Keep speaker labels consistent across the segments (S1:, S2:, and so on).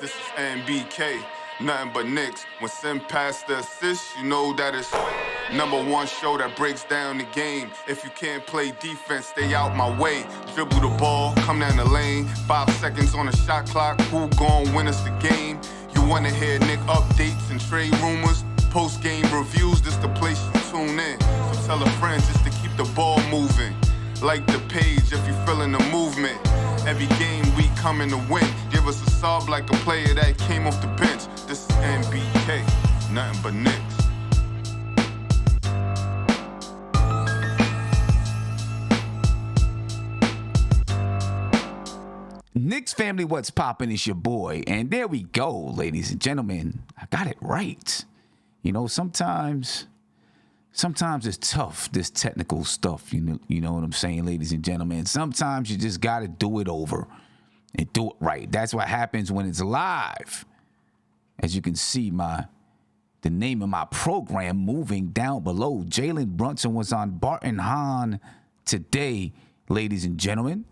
S1: This is NBK, nothing but Knicks. When Sim passed the assist, you know that it's #1 show that breaks down the game. If you can't play defense, stay out my way. Dribble the ball, come down the lane. 5 seconds on the shot clock, who gon' win us the game? You wanna hear Nick updates and trade rumors? Post-game reviews, this the place you tune in. So tell a friend just to keep the ball moving. Like the page if you feeling the movement. Every game we coming to win. Give us a sob like a player that came off the bench. This is NBK, nothing but Knicks.
S2: Knicks family, what's poppin'? Is your boy. And there we go, ladies and gentlemen. I got it right. You know, sometimes it's tough, this technical stuff. You know what I'm saying, ladies and gentlemen. Sometimes you just got to do it over and do it right. That's what happens when it's live. As you can see, the name of my program moving down below. Jalen Brunson was on Bart Hahn today, ladies and gentlemen.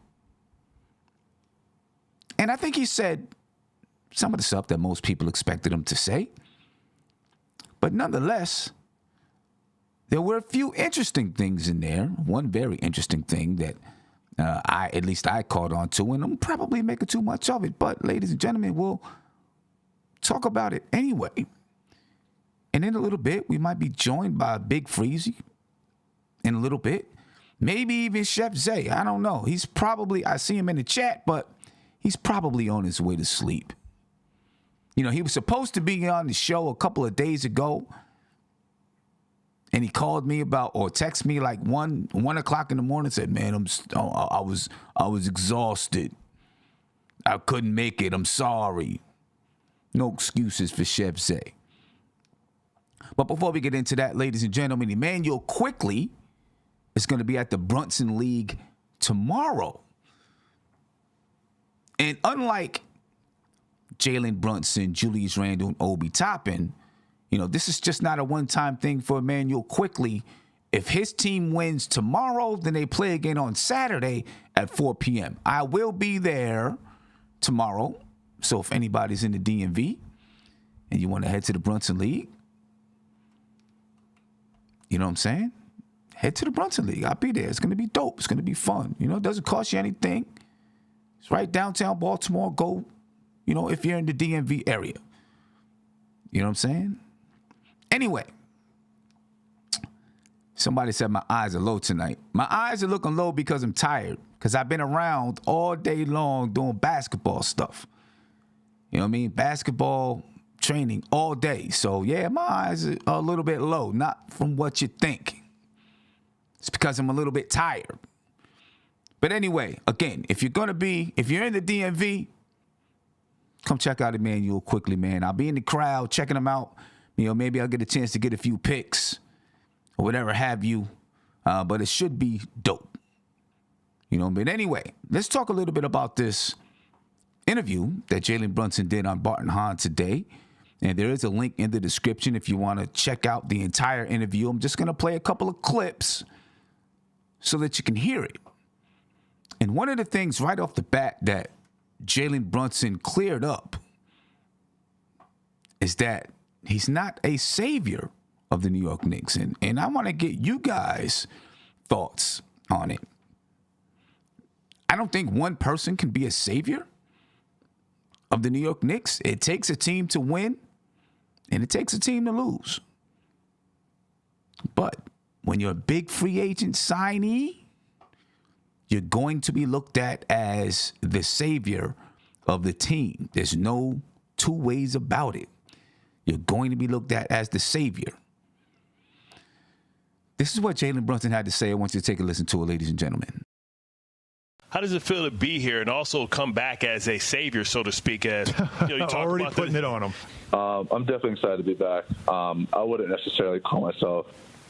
S2: And I think he said some of the stuff that most people expected him to say. But nonetheless, there were a few interesting things in there. One very interesting thing that I caught on to, and I'm probably making too much of it. But ladies and gentlemen, we'll talk about it anyway. And in a little bit, we might be joined by Big Freezy in a little bit. Maybe even Chef Zay. I don't know. He's probably, I see him in the chat, but he's probably on his way to sleep. You know, he was supposed to be on the show a couple of days ago. And he called me or texted me like 1 o'clock in the morning and said, man, I was exhausted. I couldn't make it. I'm sorry. No excuses for Chef Zay. But before we get into that, ladies and gentlemen, Immanuel Quickley is going to be at the Brunson League tomorrow. And unlike Jalen Brunson, Julius Randle, and Obi Toppin, you know, this is just not a one-time thing for Immanuel Quickley. If his team wins tomorrow, then they play again on Saturday at 4 p.m. I will be there tomorrow. So if anybody's in the DMV and you want to head to the Brunson League, you know what I'm saying? Head to the Brunson League. I'll be there. It's going to be dope. It's going to be fun. You know, it doesn't cost you anything. It's right downtown Baltimore. Go, you know, if you're in the DMV area. You know what I'm saying? Anyway, somebody said my eyes are low tonight. My eyes are looking low because I'm tired. Because I've been around all day long doing basketball stuff. You know what I mean? Basketball training all day. So, yeah, my eyes are a little bit low. Not from what you think. It's because I'm a little bit tired. But anyway, again, if you're in the DMV, come check out Immanuel Quickley, man. I'll be in the crowd checking him out. You know, maybe I'll get a chance to get a few pics or whatever have you. But it should be dope. You know, but anyway, let's talk a little bit about this interview that Jalen Brunson did on Bart Hahn today. And there is a link in the description if you want to check out the entire interview. I'm just going to play a couple of clips so that you can hear it. And one of the things right off the bat that Jalen Brunson cleared up is that he's not a savior of the New York Knicks. And I want to get you guys' thoughts on it. I don't think one person can be a savior of the New York Knicks. It takes a team to win, and it takes a team to lose. But when you're a big free agent signee, you're going to be looked at as the savior of the team. There's no two ways about it. You're going to be looked at as the savior. This is what Jalen Brunson had to say. I want you to take a listen to it, ladies and gentlemen.
S3: How does it feel to be here and also come back as a savior, so to speak? As you talked
S4: already
S3: about
S4: putting it on him.
S5: I'm definitely excited to be back. I wouldn't necessarily call myself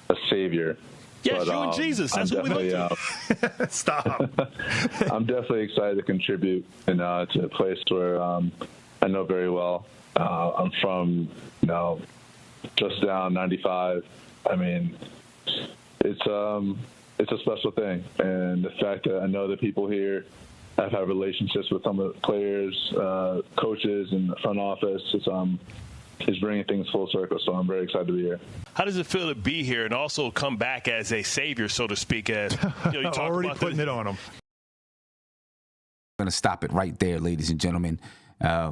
S5: a savior.
S3: Yes, you and Jesus. That's what we look to.
S4: Stop.
S5: I'm definitely excited to contribute to a place where I know very well. I'm from, just down 95. I mean, it's a special thing, and the fact that I know the people here I've had relationships with some of the players, coaches, and the front office. It's bringing things full circle, so I'm very excited to be here.
S3: How does it feel to be here and also come back as a savior, so to speak? As you talk
S4: already
S3: about
S4: putting it on him.
S2: I'm going to stop it right there, ladies and gentlemen. I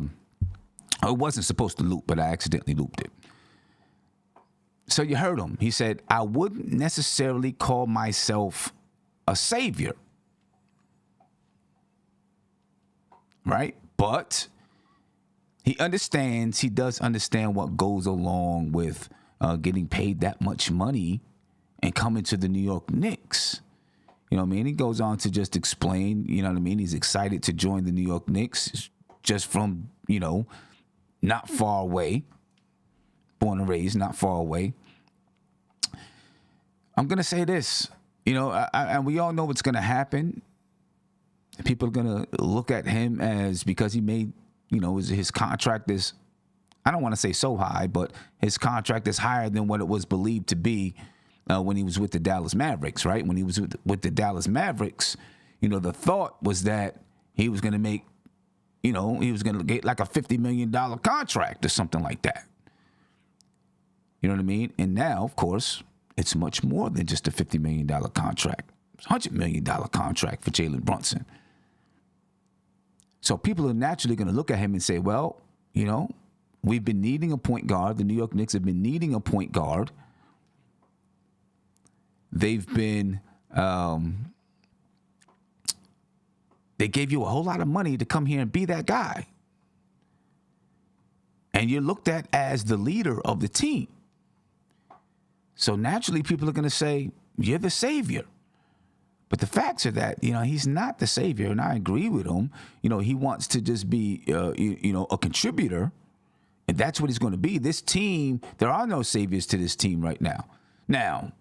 S2: wasn't supposed to loop, but I accidentally looped it. So you heard him. He said, I wouldn't necessarily call myself a savior. Right? But he does understand what goes along with getting paid that much money and coming to the New York Knicks. You know what I mean? He goes on to just explain, you know what I mean? He's excited to join the New York Knicks just from, not far away. Born and raised, not far away. I'm going to say this, and we all know what's going to happen. People are going to look at him as, because he made, his contract is, I don't want to say so high, but his contract is higher than what it was believed to be when he was with the Dallas Mavericks, right? When he was with the Dallas Mavericks, the thought was that he was going to make, he was going to get like a $50 million contract or something like that. You know what I mean? And now, of course, it's much more than just a $50 million contract. It's a $100 million contract for Jalen Brunson. So people are naturally going to look at him and say, well, we've been needing a point guard. The New York Knicks have been needing a point guard. They've been, they gave you a whole lot of money to come here and be that guy. And you're looked at as the leader of the team. So naturally, people are going to say, you're the savior. But the facts are that, he's not the savior, and I agree with him. He wants to just be, a contributor, and that's what he's going to be. This team, there are no saviors to this team right now. Now,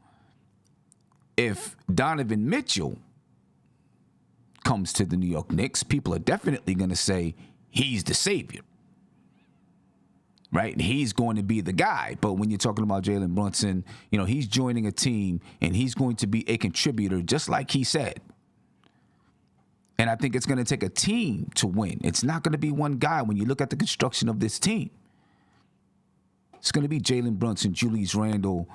S2: if Donovan Mitchell comes to the New York Knicks, people are definitely going to say he's the savior. Right? And he's going to be the guy. But when you're talking about Jalen Brunson, he's joining a team and he's going to be a contributor, just like he said. And I think it's going to take a team to win. It's not going to be one guy when you look at the construction of this team. It's going to be Jalen Brunson, Julius Randle,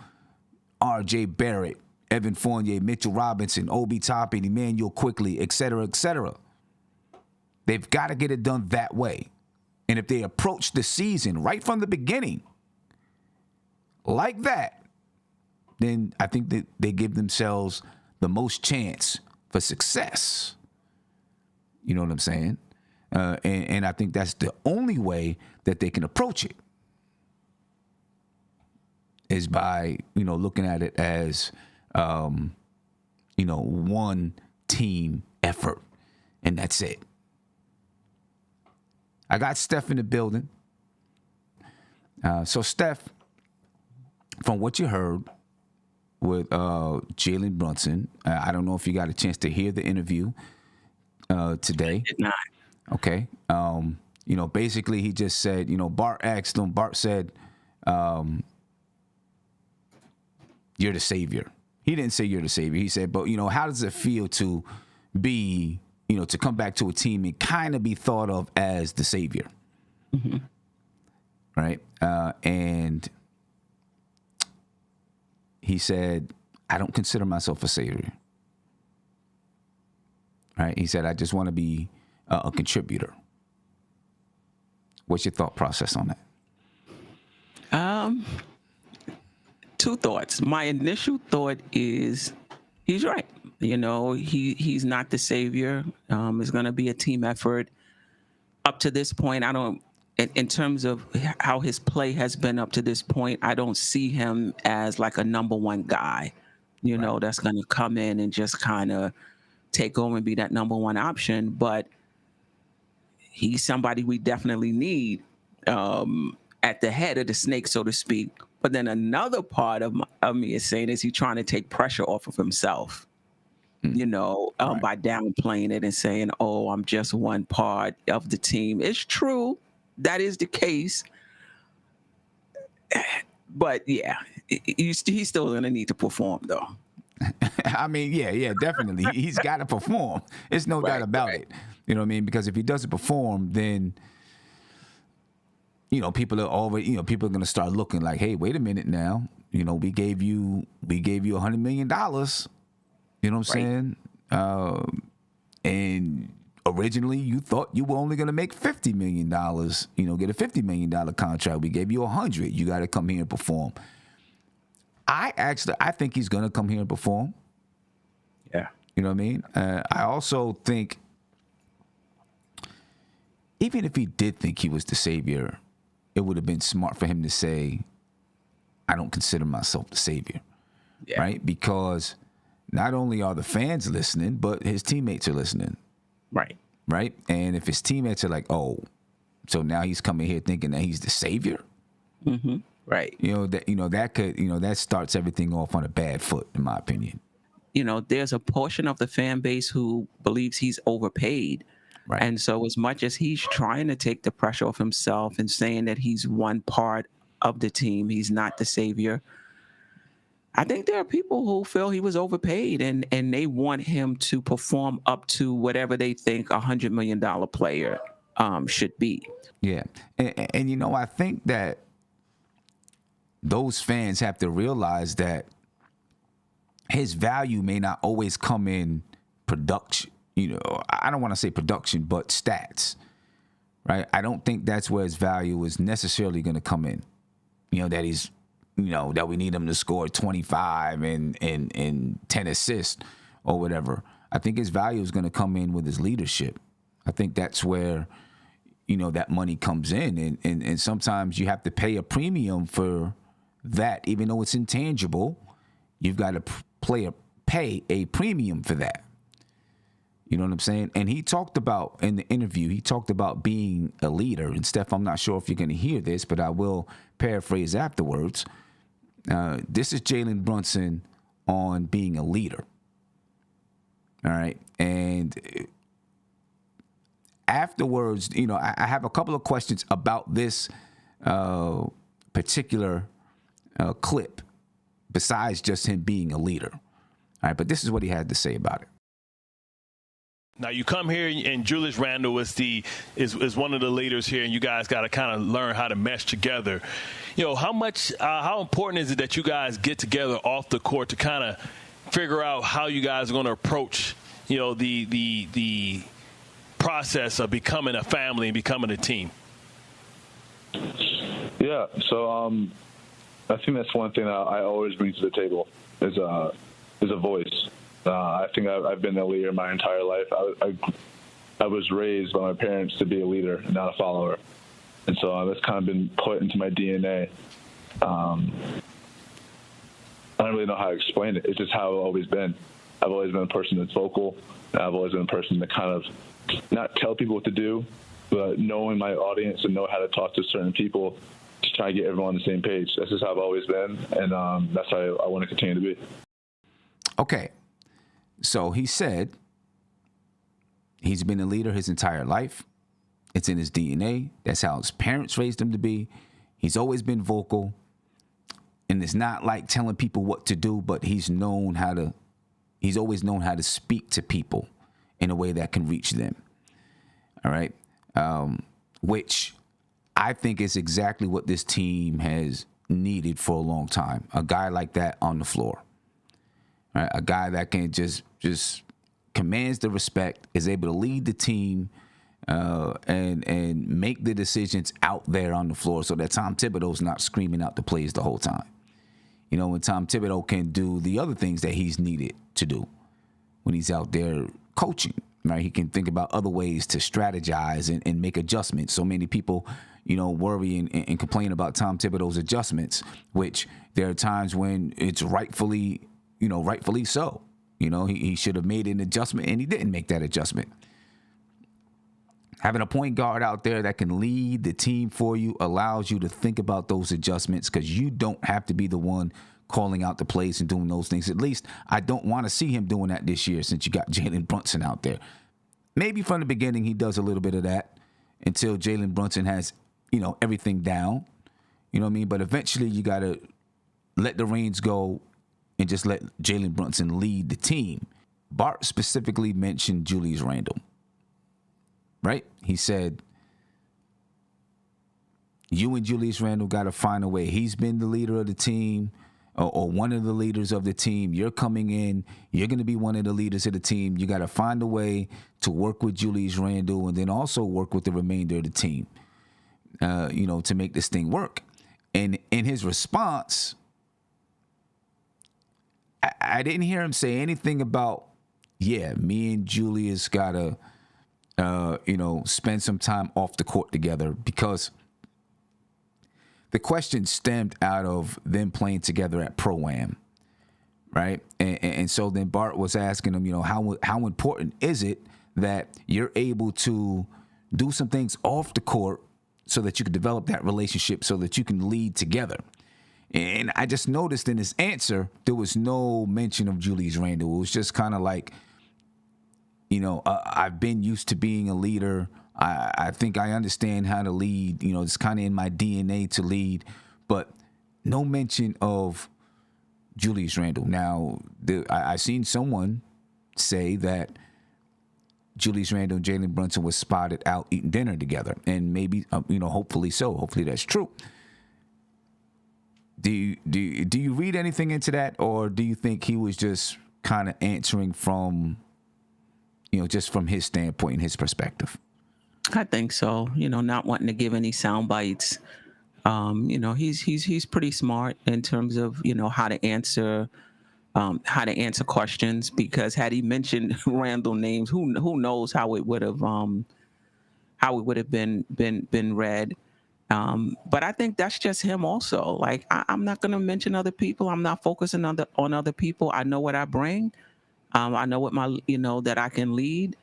S2: R.J. Barrett, Evan Fournier, Mitchell Robinson, Obi Toppin, Immanuel Quickley, et cetera, et cetera. They've got to get it done that way. And if they approach the season right from the beginning like that, then I think that they give themselves the most chance for success. You know what I'm saying? And I think that's the only way that they can approach it is by, looking at it as, one team effort. And that's it. I got Steph in the building. So, Steph, from what you heard with Jalen Brunson, I don't know if you got a chance to hear the interview today.
S6: I did not.
S2: Okay. Basically he just said, Bart asked him, Bart said, you're the savior. He didn't say you're the savior. He said, but, how does it feel to be, to come back to a team and kind of be thought of as the savior?
S6: Mm-hmm.
S2: Right? And he said, I don't consider myself a savior. Right? He said, I just want to be a contributor. What's your thought process on that?
S6: Two thoughts. My initial thought is he's right. He's not the savior. It's going to be a team effort. Up to this point, in terms of how his play has been up to this point, I don't see him as like a number one guy, right, that's going to come in and just kind of take over and be that number one option. But he's somebody we definitely need at the head of the snake, so to speak. But then another part of me is saying, is he trying to take pressure off of himself?
S2: Right.
S6: By downplaying it and saying, oh, I'm just one part of the team. It's true. That is the case. But yeah, he's still going to need to perform though.
S2: I mean, yeah, definitely. He's got to perform. There's no doubt about it. You know what I mean? Because if he doesn't perform, then people are already, people are going to start looking like, hey, wait a minute now. We gave you $100 million. You know what I'm saying? And originally you thought you were only going to make $50 million, get a $50 million contract. We gave you $100. You got to come here and perform. I think he's going to come here and perform.
S6: Yeah.
S2: You know what I mean? I also think even if he did think he was the savior, it would have been smart for him to say, I don't consider myself the savior. Yeah. Right? Because not only are the fans listening, but his teammates are listening.
S6: Right.
S2: Right? And if his teammates are like, oh, so now he's coming here thinking that he's the savior?
S6: Mm-hmm. Right.
S2: That starts everything off on a bad foot, in my opinion.
S6: There's a portion of the fan base who believes he's overpaid.
S2: Right.
S6: And so as much as he's trying to take the pressure off himself and saying that he's one part of the team, he's not the savior, I think there are people who feel he was overpaid and they want him to perform up to whatever they think a $100 million player should be.
S2: Yeah. And I think that those fans have to realize that his value may not always come in production. I don't want to say production, but stats, right? I don't think that's where his value is necessarily going to come in. That he's, that we need him to score 25 and 10 assists or whatever. I think his value is going to come in with his leadership. I think that's where, that money comes in. And sometimes you have to pay a premium for that, even though it's intangible. You've got to pay a premium for that. You know what I'm saying? And he talked about, in the interview, being a leader. And Steph, I'm not sure if you're going to hear this, but I will paraphrase afterwards. This is Jalen Brunson on being a leader. All right. And afterwards, I have a couple of questions about this particular clip, besides just him being a leader. All right. But this is what he had to say about it.
S3: Now you come here and Julius Randle is one of the leaders here, and you guys got to kind of learn how to mesh together. How important is it that you guys get together off the court to kind of figure out how you guys are going to approach, the process of becoming a family and becoming a team?
S5: Yeah. So I think that's one thing I always bring to the table is a voice. I think I've been a leader my entire life. I was raised by my parents to be a leader, not a follower. And so that's kind of been put into my DNA. I don't really know how to explain it. It's just how I've always been. I've always been a person that's vocal. I've always been a person that kind of not tell people what to do, but knowing my audience and know how to talk to certain people to try to get everyone on the same page. That's just how I've always been, and that's how I want to continue to be.
S2: Okay. So he said he's been a leader his entire life. It's in his DNA. That's how his parents raised him to be. He's always been vocal. And it's not like telling people what to do, but he's always known how to speak to people in a way that can reach them. All right. Which I think is exactly what this team has needed for a long time. A guy like that on the floor. Right, a guy that can just commands the respect, is able to lead the team, and make the decisions out there on the floor, so that Tom Thibodeau's not screaming out the plays the whole time. When Tom Thibodeau can do the other things that he's needed to do when he's out there coaching. Right, he can think about other ways to strategize and make adjustments. So many people, worry and complain about Tom Thibodeau's adjustments, which there are times when it's rightfully so. He should have made an adjustment, and he didn't make that adjustment. Having a point guard out there that can lead the team for you allows you to think about those adjustments, because you don't have to be the one calling out the plays and doing those things. At least I don't want to see him doing that this year, since you got Jalen Brunson out there. Maybe from the beginning he does a little bit of that until Jalen Brunson has, everything down. You know what I mean? But eventually you got to let the reins go and just let Jalen Brunson lead the team. Bart specifically mentioned Julius Randle, right? He said, you and Julius Randle got to find a way. He's been the leader of the team, or one of the leaders of the team. You're coming in. You're going to be one of the leaders of the team. You got to find a way to work with Julius Randle and then also work with the remainder of the team, to make this thing work. And in his response, I didn't hear him say anything about, me and Julius got to, spend some time off the court together, because the question stemmed out of them playing together at Pro-Am, right? And so then Bart was asking him, how important is it that you're able to do some things off the court so that you can develop that relationship so that you can lead together? And I just noticed in his answer, there was no mention of Julius Randle. It was just kind of like, I've been used to being a leader. I think I understand how to lead. It's kind of in my DNA to lead, but no mention of Julius Randle. Now, I seen someone say that Julius Randle and Jalen Brunson was spotted out eating dinner together, and maybe, hopefully so. Hopefully that's true. Do you read anything into that, or do you think he was just kind of answering from, just from his standpoint and his perspective?
S6: I think so. Not wanting to give any sound bites. He's pretty smart in terms of how to answer questions, because had he mentioned Randle names, who knows how it would have been read. But I think that's just him also. Like, I'm not going to mention other people. I'm not focusing on other people. I know what I bring. I know what that I can lead.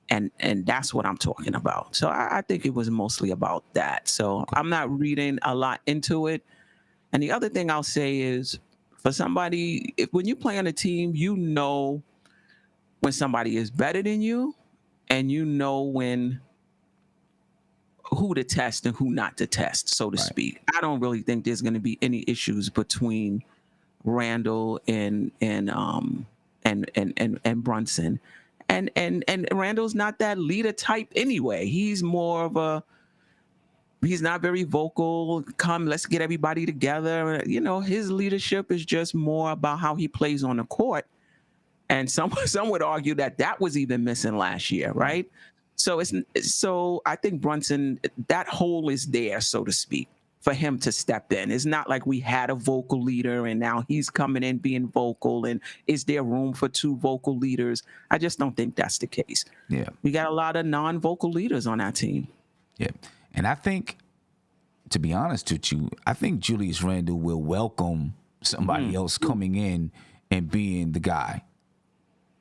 S6: And that's what I'm talking about. So I think it was mostly about that. So I'm not reading a lot into it. And the other thing I'll say is, for somebody, when you play on a team, when somebody is better than you, and when who to test and who not to test, so to speak. I don't really think there's going to be any issues between Randle and Brunson. And Randle's not that leader type anyway. He's not very vocal. Come, let's get everybody together. His leadership is just more about how he plays on the court. And some would argue that was even missing last year, right? So I think Brunson, that hole is there, so to speak, for him to step in. It's not like we had a vocal leader and now he's coming in being vocal, and is there room for two vocal leaders? I just don't think that's the case.
S2: Yeah.
S6: We got a lot of non-vocal leaders on our team.
S2: Yeah. And I think, to be honest with you, I think Julius Randle will welcome somebody else coming in and being the guy.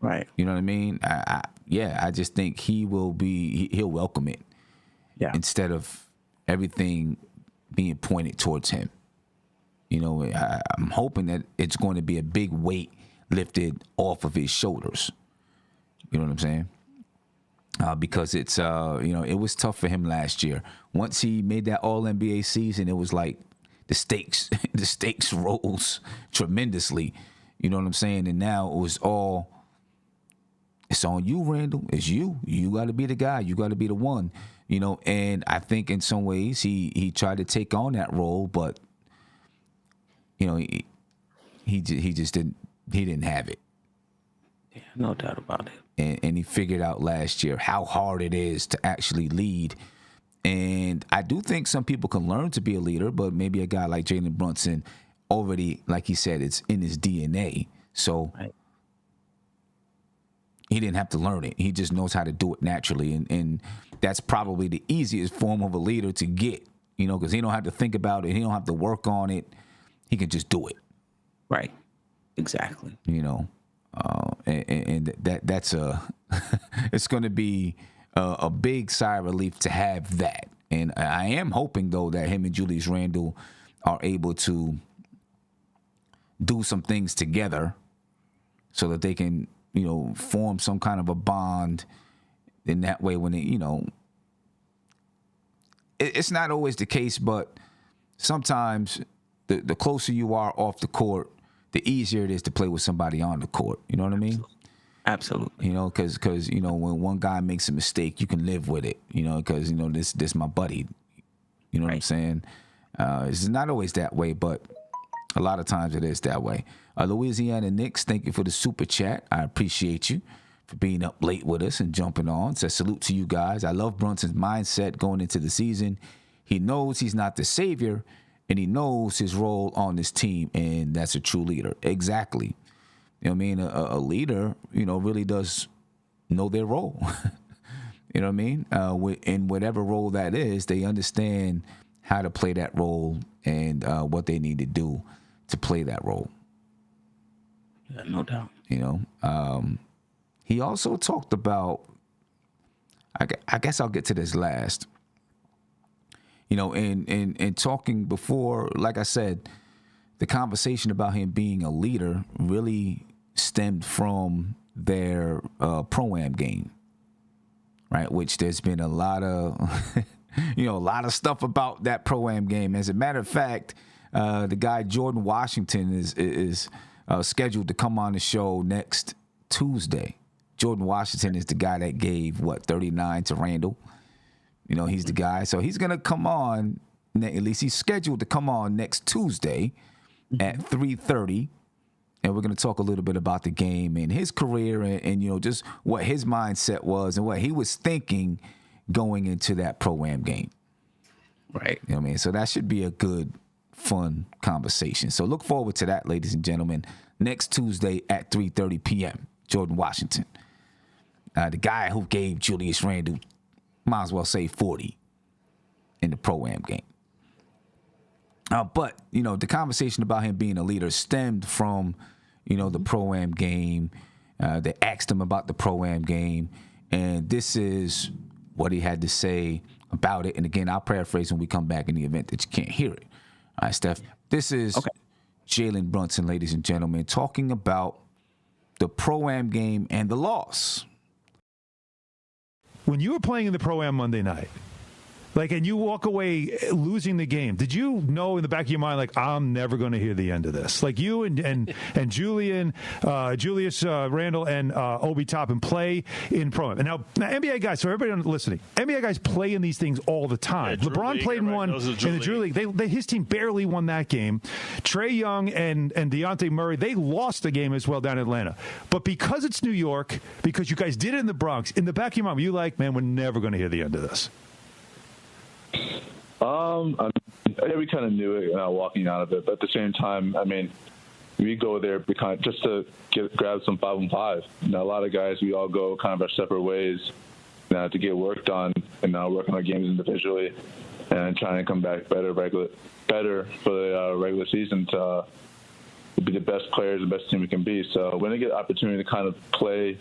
S6: Right.
S2: You know what I mean? I just think he'll welcome it.
S6: Yeah.
S2: Instead of everything being pointed towards him. I'm hoping that it's going to be a big weight lifted off of his shoulders. You know what I'm saying? Because it's, it was tough for him last year. Once he made that All-NBA season, it was like the stakes rose tremendously. You know what I'm saying? And now it's on you, Randle. It's you. You got to be the guy. You got to be the one. And I think in some ways he tried to take on that role, but he just didn't have it.
S6: Yeah, no doubt about it.
S2: And he figured out last year how hard it is to actually lead. And I do think some people can learn to be a leader, but maybe a guy like Jalen Brunson already, like he said, it's in his DNA. So he didn't have to learn it. He just knows how to do it naturally. And that's probably the easiest form of a leader to get, because he don't have to think about it. He don't have to work on it. He can just do it.
S6: Right. Exactly.
S2: And that's it's going to be a big sigh of relief to have that. And I am hoping, though, that him and Julius Randle are able to do some things together so that they can, form some kind of a bond. In that way, when it's not always the case, but sometimes the closer you are off the court, the easier it is to play with somebody on the court. You know what I mean?
S6: Absolutely.
S2: You know, because you know, when one guy makes a mistake, you can live with it. You know, because you know this my buddy. You know what I'm saying? It's not always that way, but a lot of times it is that way. Louisiana Knicks, thank you for the super chat. I appreciate you for being up late with us and jumping on. Says salute to you guys. I love Brunson's mindset going into the season. He knows he's not the savior, and he knows his role on this team, and that's a true leader. Exactly. You know what I mean? A leader, you know, really does know their role. You know what I mean? In whatever role that is, they understand how to play that role and what they need to do to play that role.
S6: Yeah, no doubt.
S2: You know, he also talked about, I guess I'll get to this last. You know, in talking before, like I said, the conversation about him being a leader really stemmed from their pro-am game, right? Which there's been a lot of, you know, a lot of stuff about that pro-am game. As a matter of fact, the guy Jordan Washington is scheduled to come on the show next Tuesday. Jordan Washington is the guy that gave 39 to Randle. You know, he's the guy. So he's gonna come on. At least he's scheduled to come on next Tuesday at 3:30. And we're going to talk a little bit about the game and his career and, you know, just what his mindset was and what he was thinking going into that pro-am game.
S6: Right.
S2: You know what I mean? So that should be a good, fun conversation. So look forward to that, ladies and gentlemen, next Tuesday at 3:30 p.m. Jordan Washington. The guy who gave Julius Randle, might as well say 40 in the pro-am game. But, you know, the conversation about him being a leader stemmed from, you know, the pro-am game. They asked him about the pro-am game, and this is what he had to say about it. And again, I'll paraphrase when we come back in the event that you can't hear it. All right, Steph. This is Jalen Brunson, ladies and gentlemen, talking about the pro-am game and the loss.
S4: When you were playing in the pro-am Monday night, and you walk away losing the game, did you know in the back of your mind, I'm never going to hear the end of this? Like you and Julius Randle and Obi Toppin play in pro-am. And now NBA guys, so everybody listening, NBA guys play in these things all the time.
S3: Yeah,
S4: LeBron
S3: League,
S4: played in one in the Drew League. His team barely won that game. Trae Young and Dejounte Murray, they lost the game as well down in Atlanta. But because it's New York, because you guys did it in the Bronx, in the back of your mind, you man, we're never going to hear the end of this.
S5: We kind of knew it walking out of it, but at the same time, we go there just to grab some 5-on-5. A lot of guys, we all go kind of our separate ways to get work done and work on our games individually and trying to come back better for the regular season to be the best players, the best team we can be. So when they get an opportunity to kind of play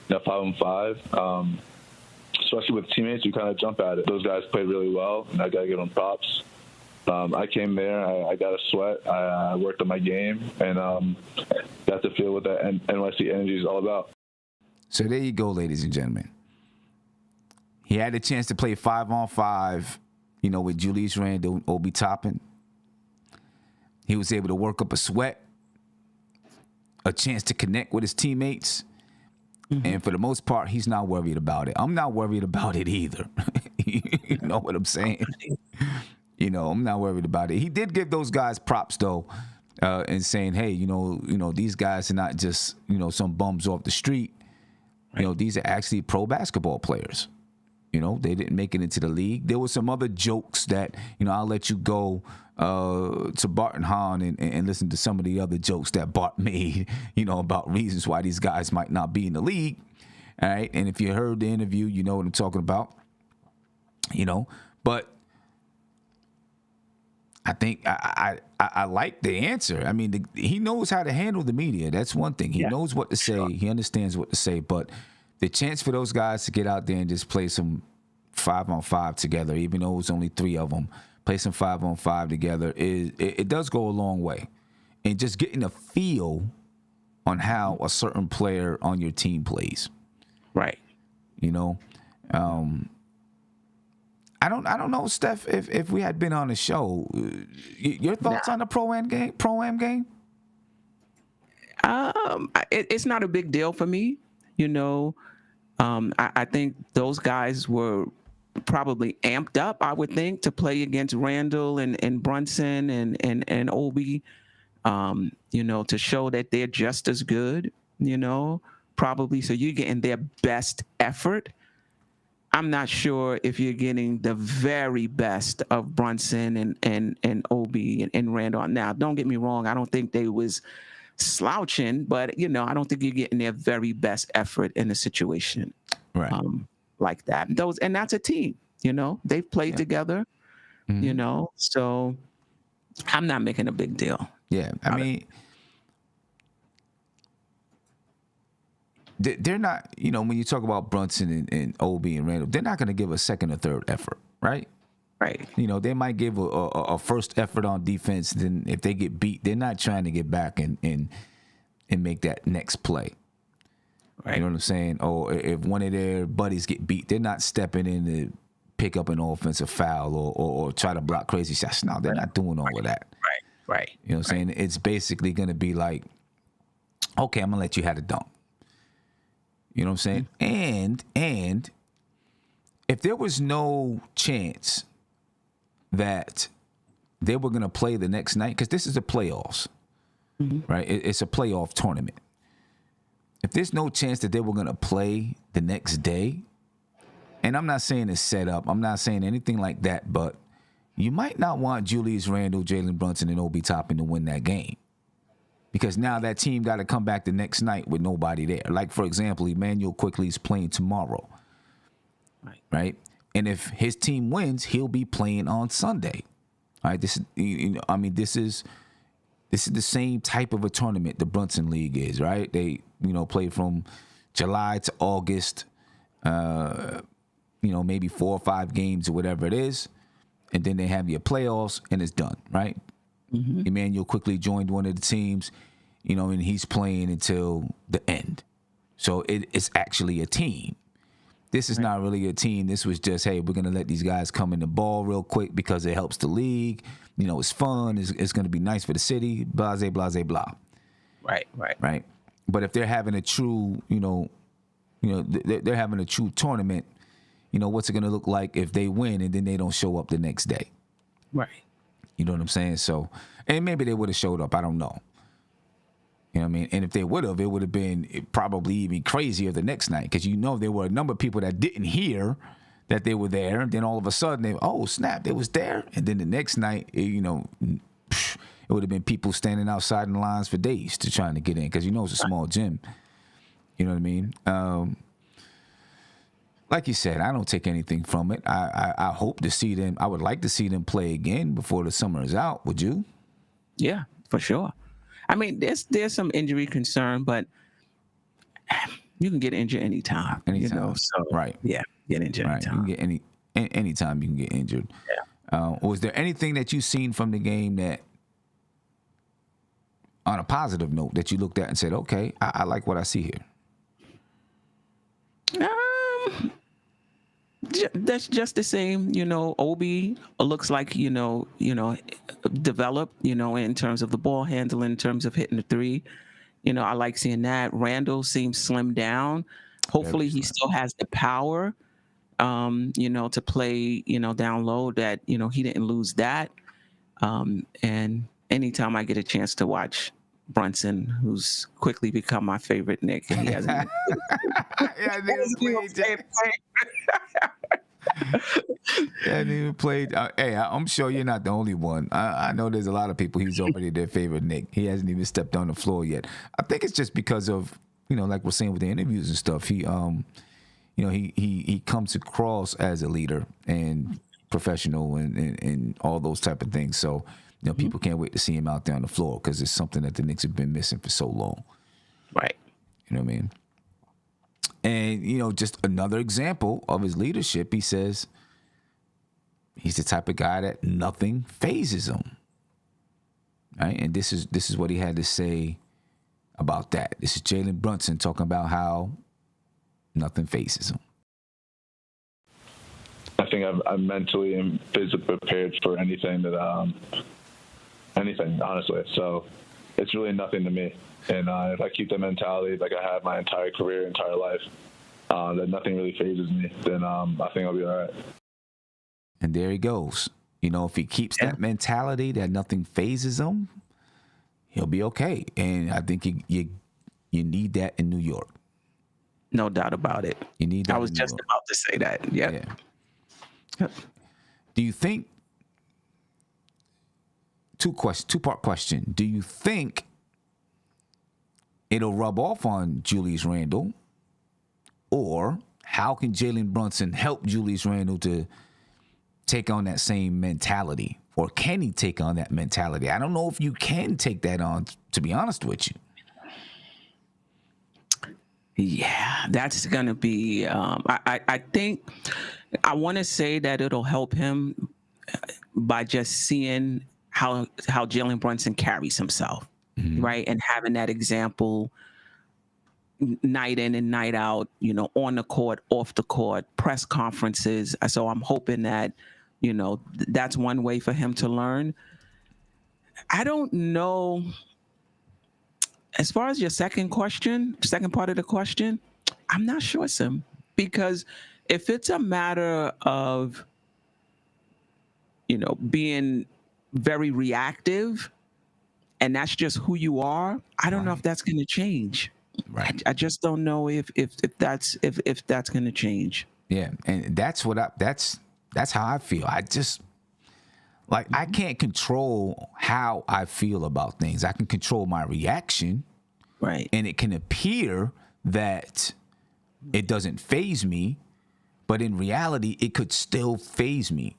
S5: 5-on-5, especially with teammates, you kind of jump at it. Those guys played really well, and I got to give them props. I came there, I got a sweat, I worked on my game, and got to feel what that NYC energy is all about.
S2: So there you go, ladies and gentlemen. He had a chance to play 5-on-5, with Julius Randle and Obi Toppin. He was able to work up a sweat, a chance to connect with his teammates. Mm-hmm. And for the most part, he's not worried about it. I'm not worried about it either. You know what I'm saying? I'm not worried about it. He did give those guys props, though, and saying, hey, these guys are not just, some bums off the street. Right. These are actually pro basketball players. They didn't make it into the league. There were some other jokes that, I'll let you go to Bart Hahn and listen to some of the other jokes that Bart made, about reasons why these guys might not be in the league. All right. And if you heard the interview, you know what I'm talking about, but I think I like the answer. He knows how to handle the media. That's one thing. He knows what to say. Sure. He understands what to say, but the chance for those guys to get out there and just play some 5-on-5 together, even though it's only 3 of them, play some 5-on-5 together, it does go a long way. And just getting a feel on how a certain player on your team plays.
S6: Right.
S2: I don't know, Steph, if we had been on the show, your thoughts on the pro-am game?
S6: It's not a big deal for me. I think those guys were probably amped up, I would think, to play against Randle and Brunson and Obi, to show that they're just as good, probably. So you're getting their best effort. I'm not sure if you're getting the very best of Brunson and Obi and Randle. Now, don't get me wrong. I don't think they was slouching, but, I don't think you're getting their very best effort in a situation like that. And that's a team, they've played together, so I'm not making a big deal.
S2: Yeah, I mean, they're not, when you talk about Brunson and Obi and Randle, they're not going to give a second or third effort, right?
S6: Right.
S2: They might give a first effort on defense. Then if they get beat, they're not trying to get back and make that next play. Right. You know what I'm saying? Or if one of their buddies get beat, they're not stepping in to pick up an offensive foul or try to block crazy shots. No, they're not doing all of that.
S6: Right.
S2: You know what I'm saying? It's basically going to be like, okay, I'm going to let you have the dunk. You know what I'm saying? And if there was no chance that they were going to play the next night, because this is the playoffs, right? It's a playoff tournament. If there's no chance that they were going to play the next day, and I'm not saying it's set up, I'm not saying anything like that, but you might not want Julius Randle, Jalen Brunson, and Obi Toppin to win that game. Because now that team got to come back the next night with nobody there. Like, for example, Immanuel Quickley is playing tomorrow, right? And if his team wins, he'll be playing on Sunday. All right, this is the same type of a tournament the Brunson League is, right? They, play from July to August, maybe 4 or 5 games or whatever it is, and then they have your playoffs and it's done, right? Immanuel Quickley joined one of the teams, and he's playing until the end. So it's actually a team. This is not really a team. This was just, hey, we're going to let these guys come in the ball real quick because it helps the league. It's fun. It's going to be nice for the city, blase, blase, blah. Right. But if they're having a true, they're having a true tournament, what's it going to look like if they win and then they don't show up the next day?
S6: Right.
S2: You know what I'm saying? So, and maybe they would have showed up. I don't know. You know what I mean? And if they would have, it would have been probably even crazier the next night because there were a number of people that didn't hear that they were there. And then all of a sudden, snap, they was there. And then the next night, it would have been people standing outside in lines for days to trying to get in because it's a small gym. You know what I mean? Like you said, I don't take anything from it. I hope to see them. I would like to see them play again before the summer is out. Would you?
S6: Yeah, for sure. I mean, there's some injury concern, but you can get injured anytime.
S2: Anytime.
S6: So,
S2: right.
S6: Yeah, get injured anytime.
S2: You can get anytime you can get injured.
S6: Yeah.
S2: Was there anything that you seen from the game that, on a positive note, that you looked at and said, okay, I like what I see here?
S6: That's just the same, Obi looks like, developed, in terms of the ball handling, in terms of hitting the three. I like seeing that. Randle seems slimmed down. Hopefully he still has the power, to play, down low that, he didn't lose that. And anytime I get a chance to watch Brunson, who's quickly become my favorite Knick, and he hasn't.
S2: Hasn't even played. Hey, I'm sure you're not the only one. I know there's a lot of people he's already their favorite Knick. He hasn't even stepped on the floor yet. I think it's just because of like we're saying with the interviews and stuff. He he comes across as a leader and professional and all those type of things. So. People can't wait to see him out there on the floor because it's something that the Knicks have been missing for so long.
S6: Right.
S2: You know what I mean? And, just another example of his leadership, he says he's the type of guy that nothing phases him. Right? And this is what he had to say about that. This is Jalen Brunson talking about how nothing phases him.
S5: I think I'm mentally and physically prepared for anything, honestly. So it's really nothing to me. And if I keep the mentality like I have my entire career, entire life, that nothing really phases me, then I think I'll be all right.
S2: And there he goes. You know, if he keeps that mentality that nothing phases him, he'll be okay. And I think you need that in New York.
S6: No doubt about it.
S2: You need that.
S6: I was just about to say that. Yeah.
S2: Do you think, two-part question, do you think it'll rub off on Julius Randle, or how can Jalen Brunson help Julius Randle to take on that same mentality, or can he take on that mentality? I don't know if you can take that on, to be honest with you.
S6: Yeah, that's going to be, I think, I want to say that it'll help him by just seeing how Jalen Brunson carries himself, right? And having that example night in and night out, you know, on the court, off the court, press conferences. So I'm hoping that, you know, that's one way for him to learn. I don't know. As far as your second part of the question, I'm not sure, Sim, because if it's a matter of, you know, being very reactive and that's just who you are, I don't know if that's going to change.
S2: Right.
S6: I just don't know if that's going to change.
S2: Yeah, and that's how I feel. I just, like, I can't control how I feel about things. I can control my reaction.
S6: Right.
S2: And it can appear that it doesn't faze me, but in reality, it could still faze me.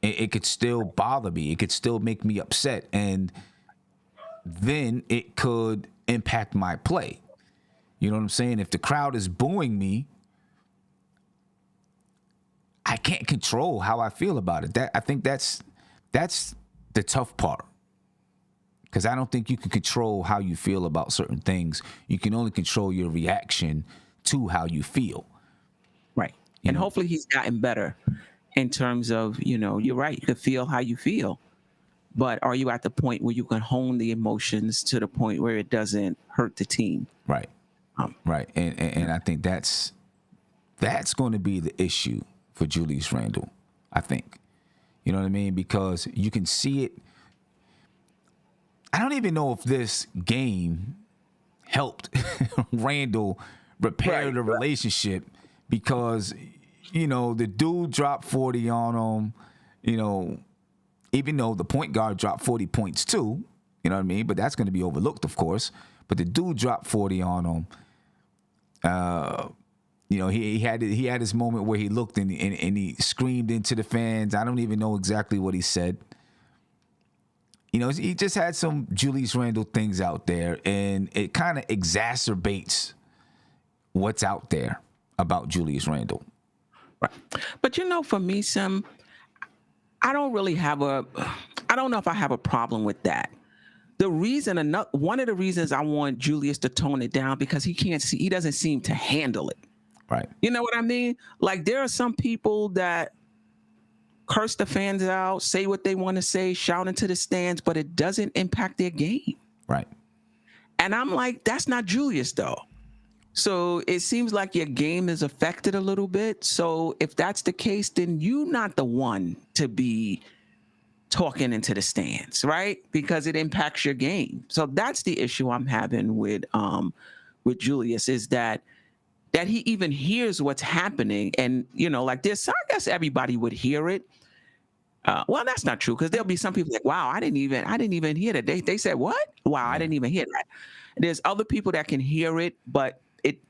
S2: It could still bother me. It could still make me upset. And then it could impact my play. You know what I'm saying? If the crowd is booing me, I can't control how I feel about it. I think that's the tough part. Because I don't think you can control how you feel about certain things. You can only control your reaction to how you feel.
S6: Right. And hopefully he's gotten better in terms of, you know, you're right, to feel how you feel. But are you at the point where you can hone the emotions to the point where it doesn't hurt the team?
S2: Right. Right. And I think that's going to be the issue for Julius Randle, I think. You know what I mean? Because you can see it. I don't even know if this game helped Randle repair the relationship, because, you know, the dude dropped 40 on him, you know, even though the point guard dropped 40 points too, you know what I mean? But that's going to be overlooked, of course. But the dude dropped 40 on him. You know, he had his moment where he looked and he screamed into the fans. I don't even know exactly what he said. You know, he just had some Julius Randle things out there, and it kind of exacerbates what's out there about Julius Randle.
S6: Right. But, you know, for me, Sim, I don't know if I have a problem with that. One of the reasons I want Julius to tone it down, because he doesn't seem to handle it.
S2: Right.
S6: You know what I mean? Like, there are some people that curse the fans out, say what they want to say, shout into the stands, but it doesn't impact their game.
S2: Right.
S6: And I'm like, that's not Julius, though. So it seems like your game is affected a little bit. So if that's the case, then you're not the one to be talking into the stands, right? Because it impacts your game. So that's the issue I'm having with Julius, is that he even hears what's happening. And, you know, like this, I guess everybody would hear it. Well, that's not true, because there'll be some people like, wow, I didn't even hear that. They said, what? Wow, I didn't even hear that. There's other people that can hear it, but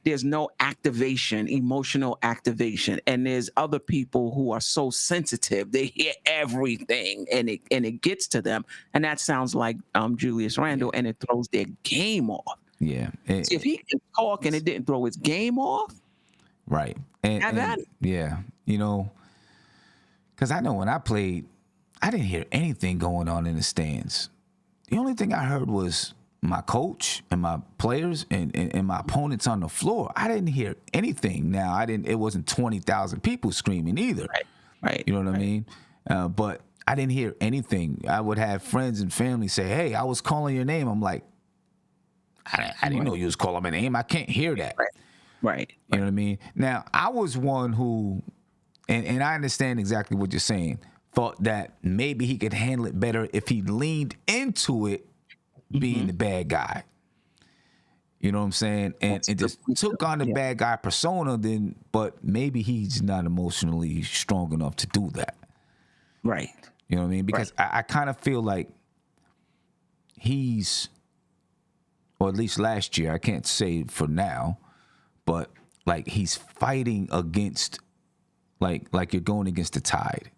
S6: there's no activation, emotional activation. And there's other people who are so sensitive, they hear everything and it gets to them. And that sounds like Julius Randle, and it throws their game off.
S2: Yeah.
S6: See, if he can talk and it didn't throw his game off.
S2: Right. And yeah, you know, because I know when I played, I didn't hear anything going on in the stands. The only thing I heard was my coach and my players and my opponents on the floor. I didn't hear anything. Now, it wasn't 20,000 people screaming either.
S6: Right.
S2: You know what I mean? But I didn't hear anything. I would have friends and family say, hey, I was calling your name. I'm like, I didn't know you was calling my name. I can't hear that.
S6: Right.
S2: You know what I mean? Now, I was one who, and I understand exactly what you're saying, thought that maybe he could handle it better if he leaned into it being the bad guy. You know what I'm saying? And just took on the bad guy persona, but maybe he's not emotionally strong enough to do that.
S6: Right.
S2: You know what I mean? Because I kind of feel like he's, or at least last year, I can't say for now, but like he's fighting against, like you're going against the tide.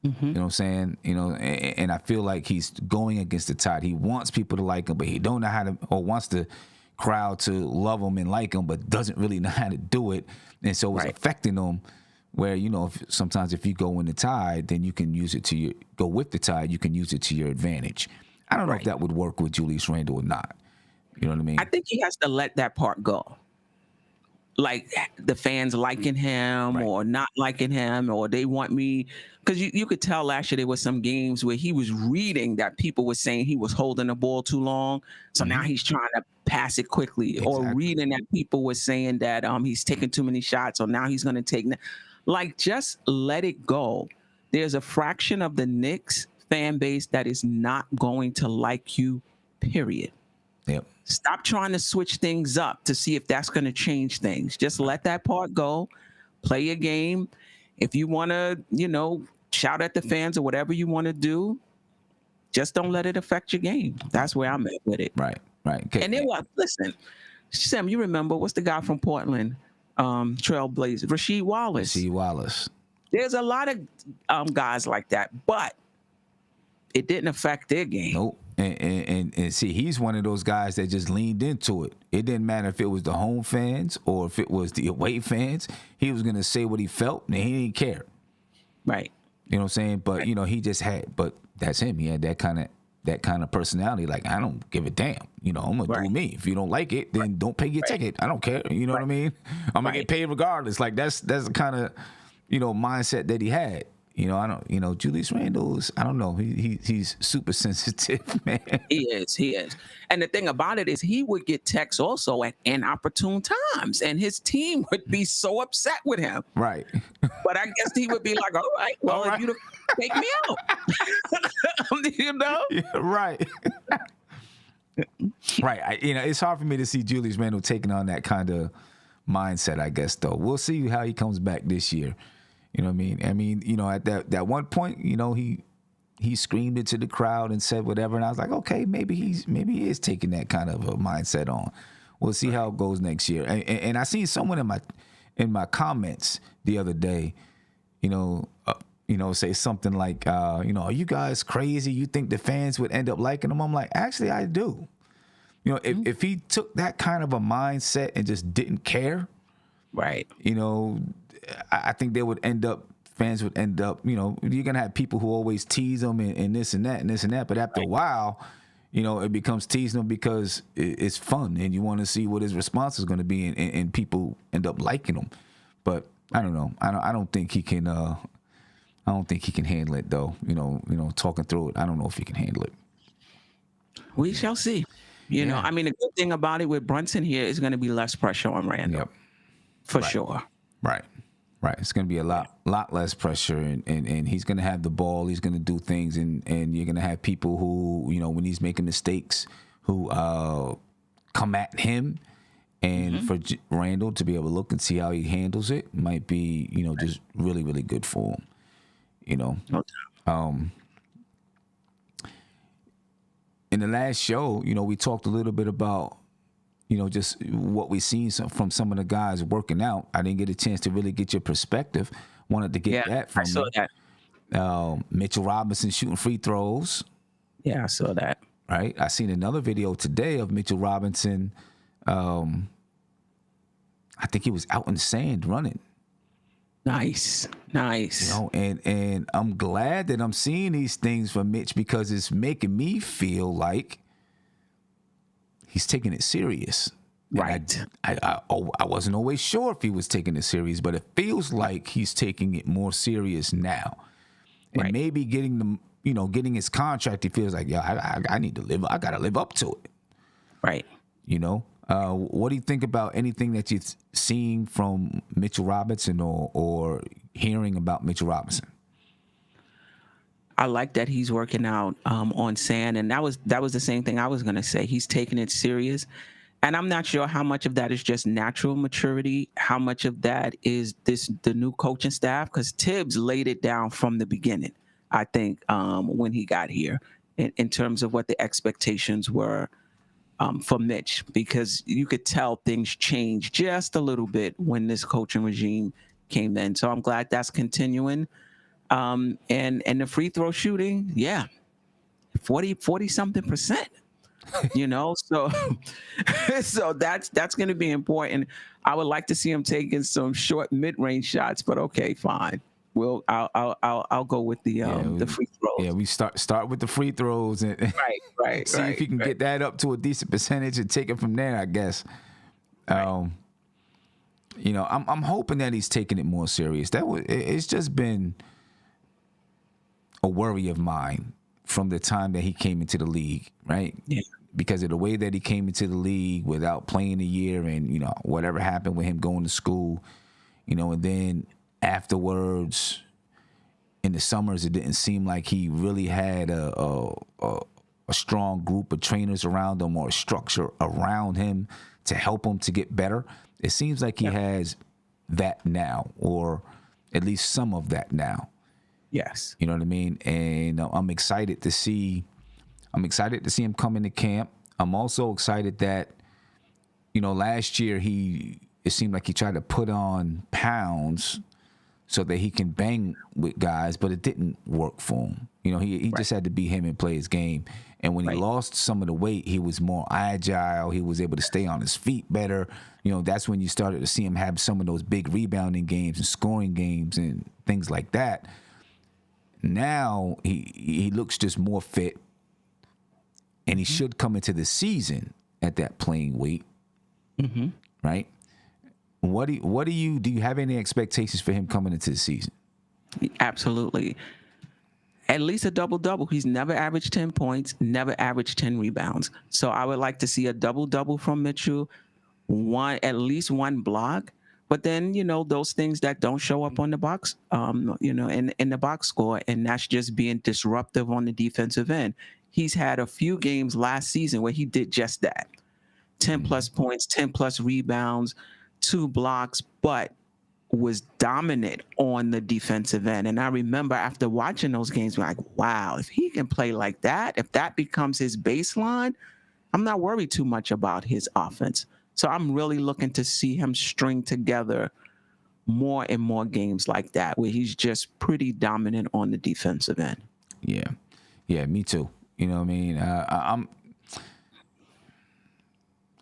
S2: You know what I'm saying? You know, and I feel like he's going against the tide. He wants people to like him, but he don't know how to, or wants the crowd to love him and like him, but doesn't really know how to do it. And so it's affecting him where, you know, sometimes if you go in the tide, then you can use it to go with the tide, you can use it to your advantage. I don't know if that would work with Julius Randle or not. You know what I mean?
S6: I think he has to let that part go. Like the fans liking him or not liking him, or they want me. Because you could tell last year there were some games where he was reading that people were saying he was holding the ball too long. So now he's trying to pass it quickly. Or reading that people were saying that he's taking too many shots. So now he's going to take. Like, just let it go. There's a fraction of the Knicks fan base that is not going to like you, period.
S2: Yep.
S6: Stop trying to switch things up to see if that's going to change things. Just let that part go. Play your game. If you want to, you know, shout at the fans or whatever you want to do, just don't let it affect your game. That's where I'm at with it.
S2: Right. Okay.
S6: And then what? Listen, Sam, you remember what's the guy from Portland, Trailblazer, Rasheed Wallace. There's a lot of guys like that, but it didn't affect their game.
S2: Nope. And see, he's one of those guys that just leaned into it. It didn't matter if it was the home fans or if it was the away fans. He was going to say what he felt, and he didn't care.
S6: Right.
S2: You know what I'm saying? But, you know, he just had, but that's him. He had that kind of personality. Like, I don't give a damn. You know, I'm going to do me. If you don't like it, then don't pay your ticket. I don't care. You know what I mean? I'm going to get paid regardless. Like, that's the kind of, you know, mindset that he had. You know, Julius Randle's, I don't know. He's super sensitive, man.
S6: He is. And the thing about it is he would get texts also at inopportune times, and his team would be so upset with him.
S2: Right.
S6: But I guess he would be like, all right, well, if you don't take me out. You know?
S2: Yeah, right. Right. It's hard for me to see Julius Randle taking on that kind of mindset, I guess, though. We'll see how he comes back this year. You know what I mean? You know, at that one point, you know, he screamed into the crowd and said whatever, and I was like, okay, maybe he is taking that kind of a mindset on. We'll see how it goes next year. And I seen someone in my comments the other day, say something like, are you guys crazy? You think the fans would end up liking him? I'm like, actually, I do. You know, if he took that kind of a mindset and just didn't care,
S6: right?
S2: You know, I think fans would end up, you know, you're going to have people who always tease them and this and that and this and that. But after a while, you know, it becomes teasing them because it's fun and you want to see what his response is going to be and people end up liking him. But I don't know. I don't think he can, handle it though. You know, talking through it. I don't know if he can handle it.
S6: We shall see. You know, I mean, the good thing about it with Brunson here is going to be less pressure on Randle. Yep. For sure.
S2: Right. It's going to be a lot less pressure, and he's going to have the ball. He's going to do things, and you're going to have people who, you know, when he's making mistakes, who come at him. And for Randle to be able to look and see how he handles it might be, you know, just really, really good for him. You know. In the last show, you know, we talked a little bit about, you know, just what we've seen from some of the guys working out. I didn't get a chance to really get your perspective. Wanted to get that from you. That. Mitchell Robinson shooting free throws.
S6: Yeah, I saw that.
S2: Right. I seen another video today of Mitchell Robinson. I think he was out in the sand running.
S6: Nice.
S2: You know, and I'm glad that I'm seeing these things from Mitch because it's making me feel like he's taking it serious.
S6: Right.
S2: I wasn't always sure if he was taking it serious, but it feels like he's taking it more serious now. And maybe getting his contract, he feels like, I need to I got to live up to it.
S6: Right.
S2: What do you think about anything that you're seeing from Mitchell Robinson or hearing about Mitchell Robinson?
S6: I like that he's working out on sand, and that was the same thing I was going to say. He's taking it serious, and I'm not sure how much of that is just natural maturity, how much of that is the new coaching staff, because Tibbs laid it down from the beginning. I think when he got here, in terms of what the expectations were for Mitch, because you could tell things changed just a little bit when this coaching regime came in. So I'm glad that's continuing. And the free throw shooting, 40 something percent, so so that's going to be important. I would like to see him taking some short mid-range shots, but okay, fine. I'll go with the free throws.
S2: Yeah, we start with the free throws and
S6: right.
S2: see if he can get that up to a decent percentage and take it from there, I guess. Right. I'm hoping that he's taking it more serious. It's just been a worry of mine from the time that he came into the league, right? Yeah. Because of the way that he came into the league without playing a year and, whatever happened with him going to school, and then afterwards in the summers, it didn't seem like he really had a strong group of trainers around him or a structure around him to help him to get better. It seems like he has that now, or at least some of that now.
S6: Yes.
S2: You know what I mean? And I'm excited to see him come into camp. I'm also excited that, last year it seemed like he tried to put on pounds so that he can bang with guys, but it didn't work for him. He just had to be him and play his game. And when he lost some of the weight, he was more agile. He was able to stay on his feet better. That's when you started to see him have some of those big rebounding games and scoring games and things like that. Now he looks just more fit, and he should come into the season at that playing weight, right? Do you have any expectations for him coming into the season?
S6: Absolutely. At least a double-double. He's never averaged 10 points, never averaged 10 rebounds. So I would like to see a double-double from Mitchell, at least one block. But then, those things that don't show up on the box, in the box score, and that's just being disruptive on the defensive end. He's had a few games last season where he did just that. 10-plus points, 10-plus rebounds, 2 blocks, but was dominant on the defensive end. And I remember after watching those games, being like, wow, if he can play like that, if that becomes his baseline, I'm not worried too much about his offense. So I'm really looking to see him string together more and more games like that, where he's just pretty dominant on the defensive end.
S2: Yeah, me too. You know what I mean?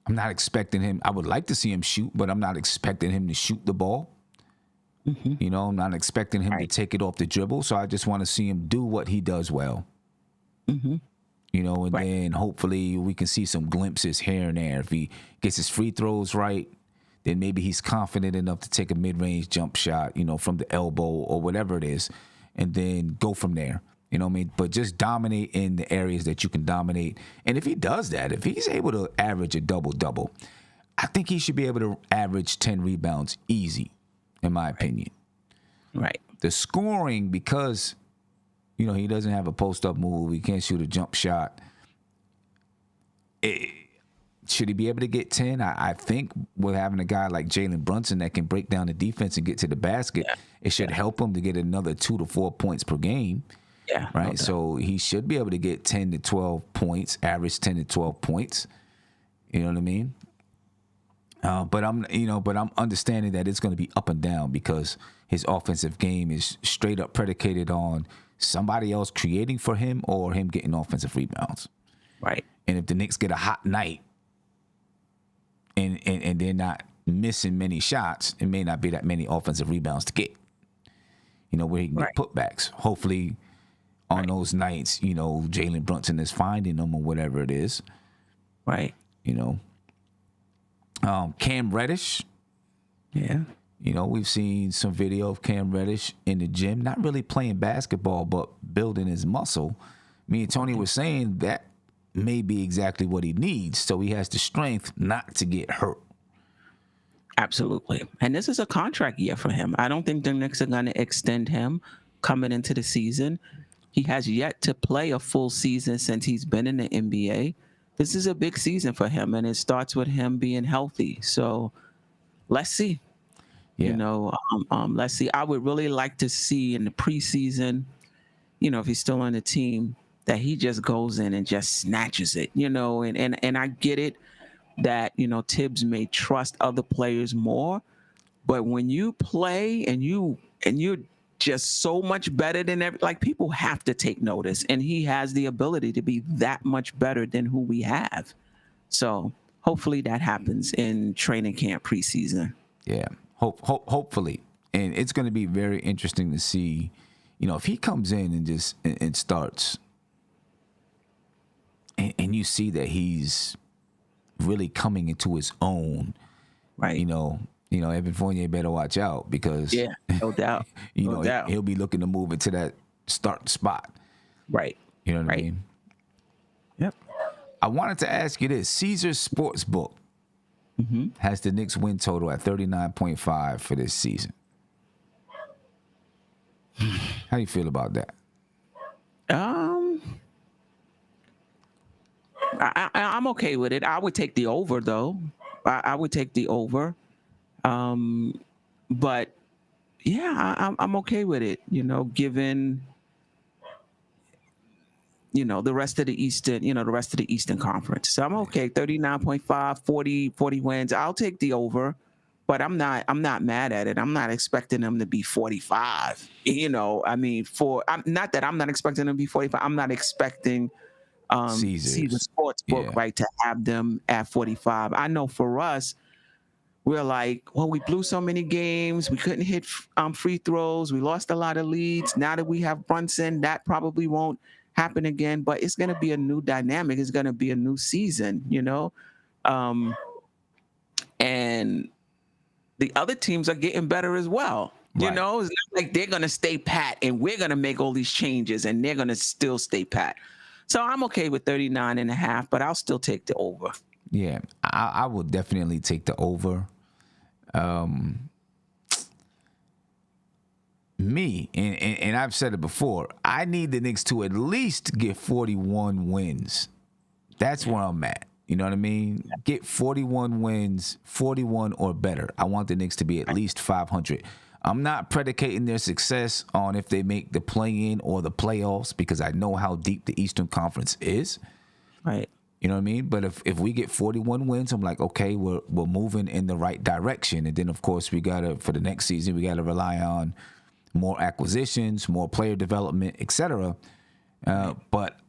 S2: I'm not expecting him. I would like to see him shoot, but I'm not expecting him to shoot the ball. I'm not expecting him to take it off the dribble. So I just want to see him do what he does well. And then hopefully we can see some glimpses here and there. If he gets his free throws right, then maybe he's confident enough to take a mid-range jump shot, from the elbow or whatever it is, and then go from there. You know what I mean? But just dominate in the areas that you can dominate. And if he does that, if he's able to average a double-double, I think he should be able to average 10 rebounds easy, in my opinion.
S6: Right.
S2: The scoring, because he doesn't have a post-up move. He can't shoot a jump shot. Should he be able to get 10? I think with having a guy like Jalen Brunson that can break down the defense and get to the basket, it should help him to get another 2 to 4 points per game.
S6: Yeah.
S2: Right?
S6: Okay.
S2: So he should be able to get 10 to 12 points, average 10 to 12 points. You know what I mean? But I'm understanding that it's going to be up and down because his offensive game is straight up predicated on somebody else creating for him or him getting offensive rebounds.
S6: Right.
S2: And if the Knicks get a hot night and they're not missing many shots, it may not be that many offensive rebounds to get. Where he can get putbacks. Hopefully on those nights, Jalen Brunson is finding them or whatever it is.
S6: Right.
S2: Cam Reddish.
S6: Yeah.
S2: We've seen some video of Cam Reddish in the gym, not really playing basketball, but building his muscle. Me and Tony were saying that may be exactly what he needs, so he has the strength not to get hurt.
S6: Absolutely. And this is a contract year for him. I don't think the Knicks are going to extend him coming into the season. He has yet to play a full season since he's been in the NBA. This is a big season for him, and it starts with him being healthy. So let's see.
S2: Yeah.
S6: Let's see. I would really like to see in the preseason, if he's still on the team, that he just goes in and just snatches it, and I get it that, Tibbs may trust other players more, but when you play and you're just so much better than people have to take notice, and he has the ability to be that much better than who we have. So hopefully that happens in training camp preseason.
S2: Yeah. Hopefully. And it's going to be very interesting to see, if he comes in and just and starts and you see that he's really coming into his own,
S6: right?
S2: Evan Fournier better watch out, because
S6: no doubt,
S2: he'll be looking to move into that start spot,
S6: right?
S2: You know what I mean?
S4: Yep.
S2: I wanted to ask you this: Caesars Sportsbook has the Knicks win total at 39.5 for this season. How do you feel about that?
S6: I'm okay with it. I would take the over, though. I would take the over. But yeah, I'm okay with it. Given the rest of the Eastern Conference. So I'm okay. 39.5, 40 wins. I'll take the over, but I'm not mad at it. I'm not expecting them to be 45. Not that I'm not expecting them to be 45. I'm not expecting Caesars Sportsbook, right, to have them at 45. I know for us, we're like, well, we blew so many games. We couldn't hit free throws. We lost a lot of leads. Now that we have Brunson, that probably won't happen again. But it's going to be a new dynamic. It's going to be a new season, and the other teams are getting better as well. Right. It's not like they're going to stay pat and we're going to make all these changes and they're going to still stay pat. So I'm okay with 39.5, but I'll still take the over.
S2: Yeah, I will definitely take the over. Me, and I've said it before, I need the Knicks to at least get 41 wins. That's where I'm at. You know what I mean? Get 41 wins, 41 or better. I want the Knicks to be at least 500. I'm not predicating their success on if they make the play-in or the playoffs, because I know how deep the Eastern Conference is.
S6: Right.
S2: You know what I mean? But if we get 41 wins, I'm like, okay, we're moving in the right direction. And then, of course, for the next season, we got to rely on more acquisitions, more player development, etc. But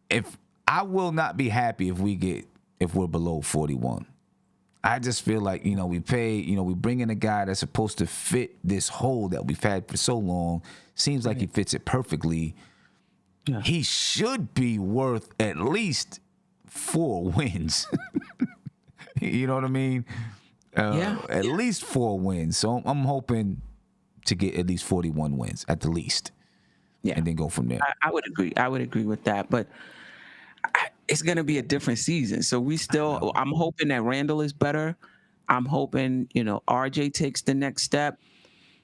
S2: if I will not be happy if we're below 41. I just feel like, we we bring in a guy that's supposed to fit this hole that we've had for so long. Seems like he fits it perfectly. Yeah. He should be worth at least 4 wins. You know what I mean? At least 4 wins. So I'm hoping to get at least 41 wins at the least. Yeah. And then go from there.
S6: I would agree. I would agree with that. But it's going to be a different season. So I'm hoping that Randle is better. I'm hoping, RJ takes the next step.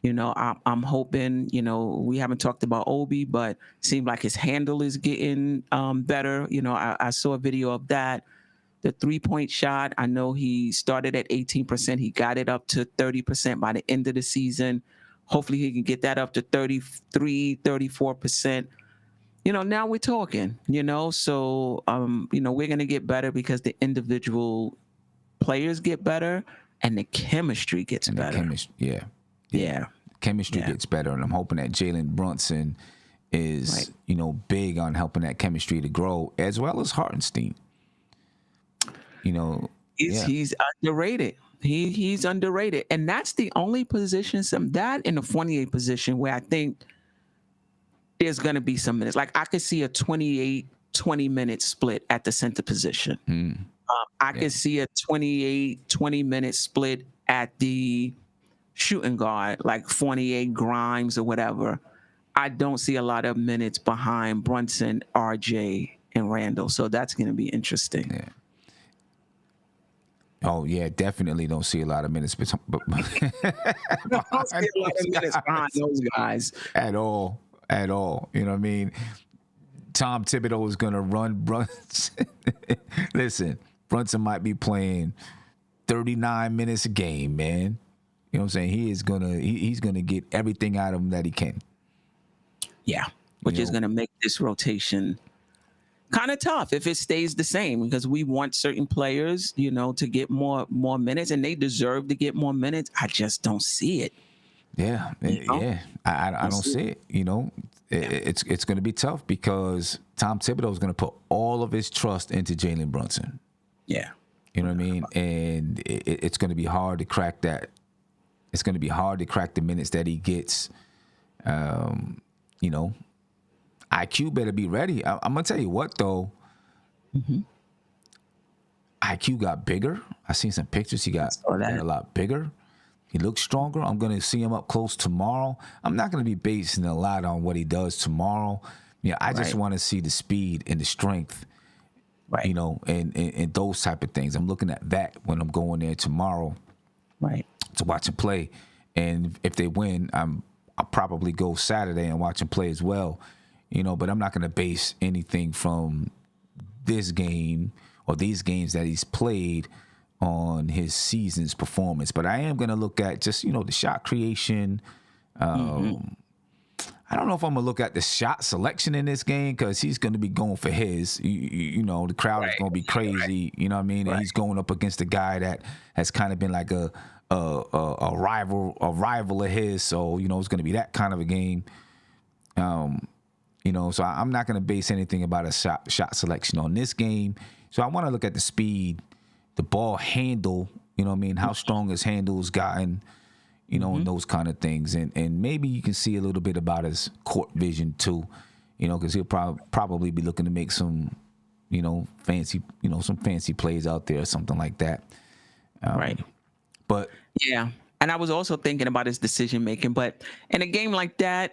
S6: I'm hoping, we haven't talked about Obi, but it seemed like his handle is getting better. I saw a video of that. The 3-point shot, I know he started at 18%. He got it up to 30% by the end of the season. Hopefully he can get that up to 33, 34%. Now we're talking, so, we're going to get better because the individual players get better and the chemistry gets better.
S2: Chemistry gets better. And I'm hoping that Jalen Brunson is, big on helping that chemistry to grow, as well as Hartenstein.
S6: He's underrated. He's underrated. And that's the only position, that in the 28 position where I think there's going to be some minutes. Like I could see a 28, 20-minute split at the center position. I could see a 28, 20-minute split at the shooting guard, like Fournier, Grimes, or whatever. I don't see a lot of minutes behind Brunson, RJ, and Randle. So that's going to be interesting.
S2: Yeah. Oh yeah, definitely don't see a lot of minutes, but
S6: I don't see a lot of minutes behind those guys
S2: at all. You know what I mean? Tom Thibodeau is going to run Brunson. Listen, Brunson might be playing 39 minutes a game, man. You know what I'm saying? He's gonna get everything out of him that he can.
S6: Yeah, which is going to make this rotation kind of tough if it stays the same, because we want certain players, to get more minutes, and they deserve to get more minutes. I just don't see it.
S2: Yeah, yeah. I don't see it. It's going to be tough because Tom Thibodeau is going to put all of his trust into Jalen Brunson.
S6: Yeah.
S2: You know what I mean? And it's going to be hard to crack that. It's going to be hard to crack the minutes that he gets. IQ better be ready. I'm going to tell you what, though.
S6: Mm-hmm.
S2: IQ got bigger. I seen some pictures. He got a lot bigger. He looks stronger. I'm going to see him up close tomorrow. I'm not going to be basing a lot on what he does tomorrow. I just want to see the speed and the strength,
S6: right?
S2: And those type of things. I'm looking at that when I'm going there tomorrow,
S6: right,
S2: to watch him play. And if they win, I'll probably go Saturday and watch him play as well. But I'm not going to base anything from this game or these games that he's played on his season's performance. But I am going to look at just, the shot creation. I don't know if I'm going to look at the shot selection in this game because he's going to be going for his. The crowd is going to be crazy. You know what I mean? Right. And he's going up against a guy that has kind of been like a rival of his. So, it's going to be that kind of a game. So I'm not going to base anything about a shot selection on this game. So I want to look at the speed, the ball handle, how strong his handle's gotten, and those kind of things. And maybe you can see a little bit about his court vision too, because he'll probably be looking to make some, fancy, some fancy plays out there or something like that.
S6: Right.
S2: But
S6: yeah. And I was also thinking about his decision making, but in a game like that,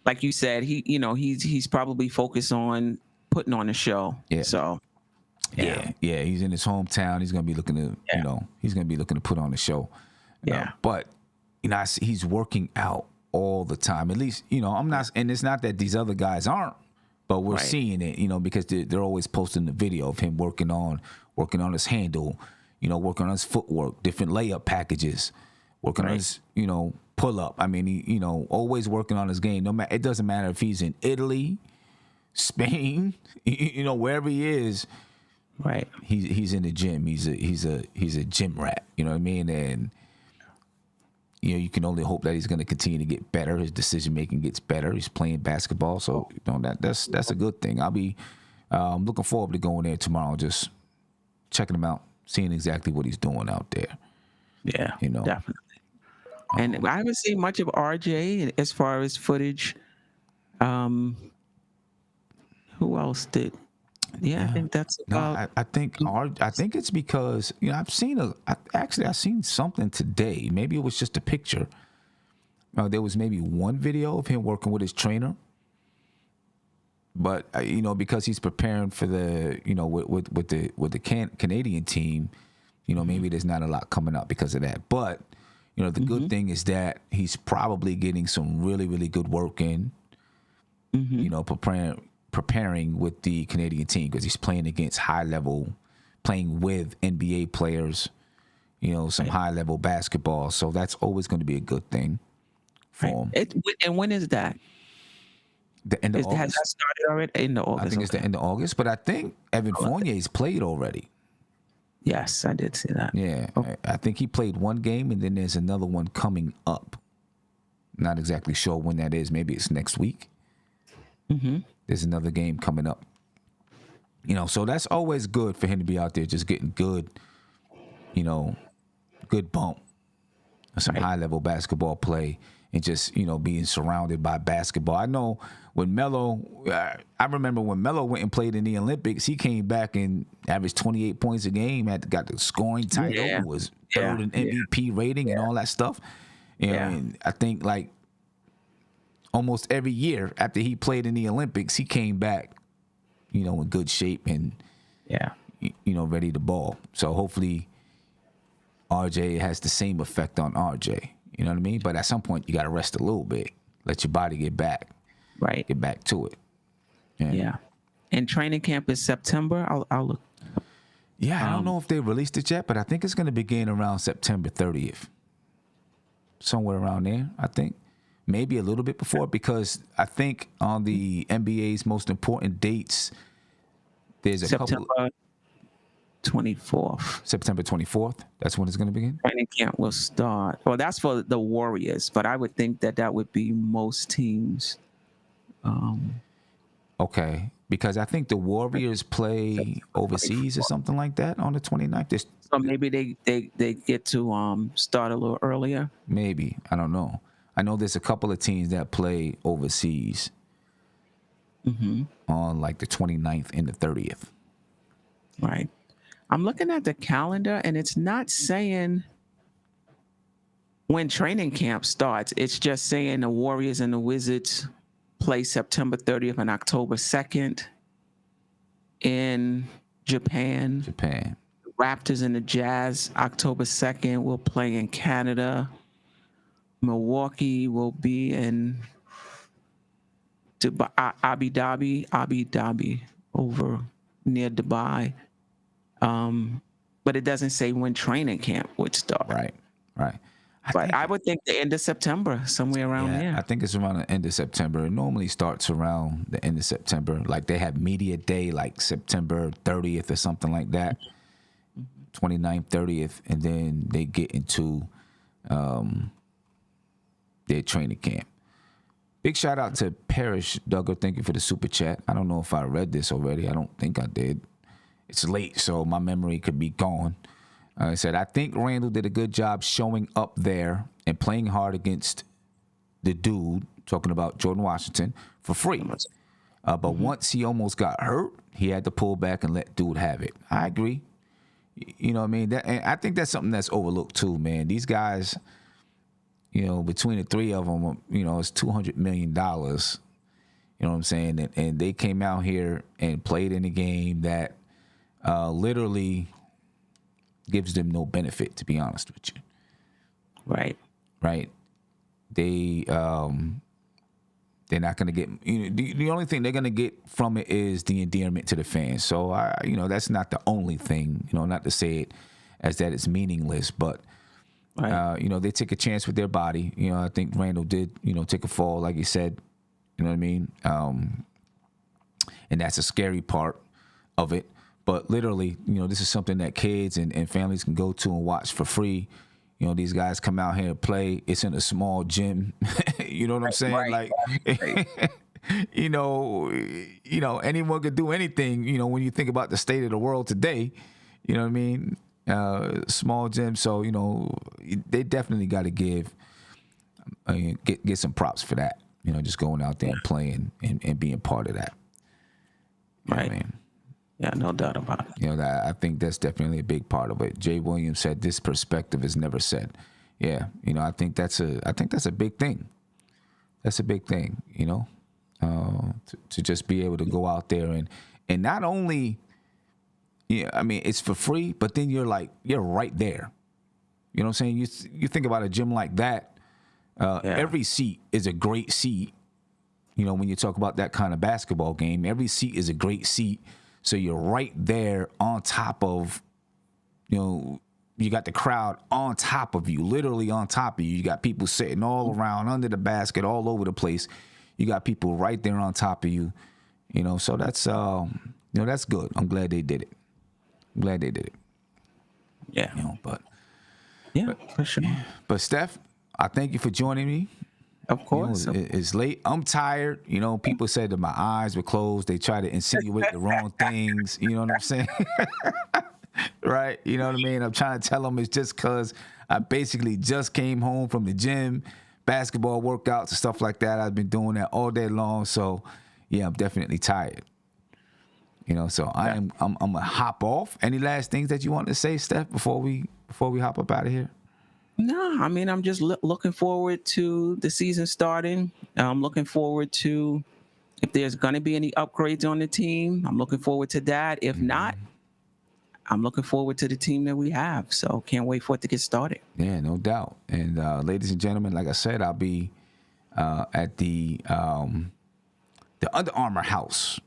S6: like you said, he's probably focused on putting on a show.
S2: Yeah.
S6: So
S2: yeah. He's in his hometown. He's gonna be looking to, he's gonna be looking to put on a show.
S6: Yeah.
S2: But he's working out all the time. At least, I'm not, and it's not that these other guys aren't, but we're seeing it, because they're always posting the video of him working on his handle, working on his footwork, different layup packages, working on his, pull up. I mean, he, always working on his game. No matter, it doesn't matter if he's in Italy, Spain, wherever he is.
S6: Right.
S2: He's in the gym. He's a gym rat. You know what I mean? And you can only hope that he's going to continue to get better. His decision making gets better. He's playing basketball, so that's a good thing. I'll be looking forward to going there tomorrow, just checking him out, seeing exactly what he's doing out there.
S6: Yeah, definitely. And I haven't seen much of RJ as far as footage. Who else did? Yeah, I think that's about.
S2: No, I think it's because I've seen something today. Maybe it was just a picture. There was maybe one video of him working with his trainer, but because he's preparing for the with the Canadian team, maybe there's not a lot coming up because of that. But the good thing is that he's probably getting some really, really good work in. Preparing with the Canadian team because he's playing with NBA players, some high level basketball. So that's always going to be a good thing for him.
S6: And when is that?
S2: The end of August.
S6: Has that started already? End of August.
S2: I think it's the end of August, but I think Evan Fournier's played already.
S6: Yes, I did see that.
S2: Yeah, I think he played one game, and then there's another one coming up. Not exactly sure when that is. Maybe it's next week. There's another game coming up. So that's always good for him to be out there just getting good, good bump, some high-level basketball play, and just, being surrounded by basketball. I know when I remember when Melo went and played in the Olympics, he came back and averaged 28 points a game, got the scoring title, was third in MVP rating and all that stuff. And I think, almost every year after he played in the Olympics, he came back in good shape and ready to ball. So hopefully RJ has the same effect on RJ. You know what I mean? But at some point you got to rest a little bit, let your body get back to it.
S6: Yeah. And training camp is September. I'll look.
S2: Yeah, I don't know if they released it yet, but I think it's going to begin around September 30th. Somewhere around there, I think. Maybe a little bit before, because I think on the NBA's most important dates, there's a couple.
S6: 24th.
S2: September 24th. That's when it's going to begin?
S6: Training camp will start. Well, that's for the Warriors, but I would think that would be most teams.
S2: Okay. Because I think the Warriors play overseas or something like that on the 29th.
S6: So maybe they get to start a little earlier?
S2: Maybe. I don't know. I know there's a couple of teams that play overseas on like the 29th and the 30th.
S6: Right. I'm looking at the calendar, and it's not saying when training camp starts. It's just saying the Warriors and the Wizards play September 30th and October 2nd in Japan. The Raptors and the Jazz, October 2nd, will play in Canada. Milwaukee will be in Abu Dhabi, over near Dubai. But it doesn't say when training camp would start.
S2: Right.
S6: But I would think the end of September, somewhere around there.
S2: I think it's around the end of September. It normally starts around the end of September. Like they have media day, like September 30th or something like that, 29th, 30th, and then they get into their training camp. Big shout out to Parrish Duggar. Thank you for the super chat. I don't know if I read this already. I don't think I did. It's late, so my memory could be gone. I said, I think Randle did a good job showing up there and playing hard against the dude, talking about Jordan Washington, for free. But once he almost got hurt, he had to pull back and let dude have it. I agree. You know what I mean? And I think that's something that's overlooked too, man. These guys, between the three of them, it's $200 million. You know what I'm saying? And they came out here and played in a game that literally gives them no benefit, to be honest with you.
S6: Right.
S2: They're not going to get, the only thing they're going to get from it is the endearment to the fans. So that's not the only thing, not to say it as that it's meaningless, but they take a chance with their body. I think Randle did, take a fall, like you said, you know what I mean? And that's a scary part of it. But literally, this is something that kids and families can go to and watch for free. These guys come out here and play. It's in a small gym. You know what I'm saying?
S6: Right.
S2: Anyone could do anything, when you think about the state of the world today, you know what I mean? Small gym. So, they definitely got to get some props for that. Just going out there and playing and being part of that. You know what I mean?
S6: Yeah, no doubt about it.
S2: I think that's definitely a big part of it. Jay Williams said this perspective is never said. Yeah, I think that's a big thing. That's a big thing, to just be able to go out there and not only, it's for free, but then you're right there. You know what I'm saying? You think about a gym like that, every seat is a great seat. When you talk about that kind of basketball game, every seat is a great seat. So you're right there on top of, you got the crowd on top of you, literally on top of you. You got people sitting all around under the basket, all over the place. You got people right there on top of you, so that's, that's good. I'm glad they did it.
S6: Yeah.
S2: But
S6: for sure.
S2: But Steph, I thank you for joining me.
S6: Of course.
S2: It's late. I'm tired. People said that my eyes were closed. They try to insinuate the wrong things. You know what I'm saying? Right? You know what I mean? I'm trying to tell them it's just because I basically just came home from the gym, basketball workouts and stuff like that. I've been doing that all day long. So, yeah, I'm definitely tired. So I'm gonna hop off. Any last things that you want to say, Steph, before we hop up out of here?
S6: No, I'm just looking forward to the season starting. I'm looking forward to if there's going to be any upgrades on the team, I'm looking forward to that. If not, I'm looking forward to the team that we have. So can't wait for it to get started.
S2: Yeah, no doubt. And ladies and gentlemen, like I said, I'll be at the Under Armour house